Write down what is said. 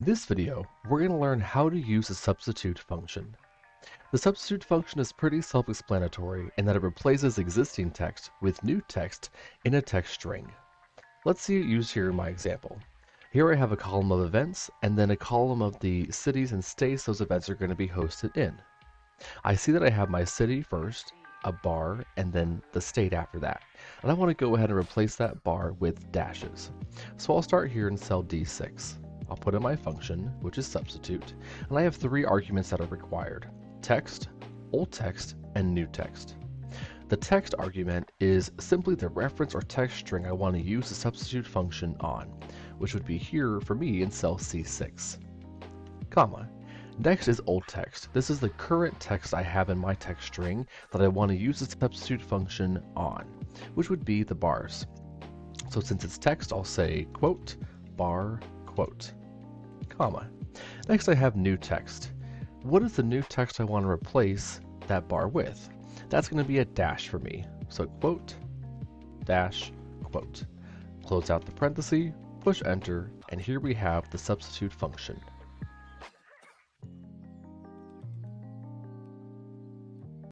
In this video, we're going to learn how to use the substitute function. The substitute function is pretty self-explanatory in that it replaces existing text with new text in a text string. Let's see it used here in my example. Here I have a column of events and then a column of the cities and states those events are going to be hosted in. I see that I have my city first, a bar, and then the state after that. And I want to go ahead and replace that bar with dashes. So I'll start here in cell D6. I'll put in my function, which is substitute, and I have three arguments that are required: text, old text, and new text. The text argument is simply the reference or text string I want to use the substitute function on, which would be here for me in cell C6, comma. Next is old text. This is the current text I have in my text string that I want to use the substitute function on, which would be the bars. So since it's text, I'll say quote, bar, quote, comma. Next I have new text. What is the new text I want to replace that bar with? That's going to be a dash for me. So quote, dash, quote. Close out the parenthesis, push enter, and here we have the substitute function.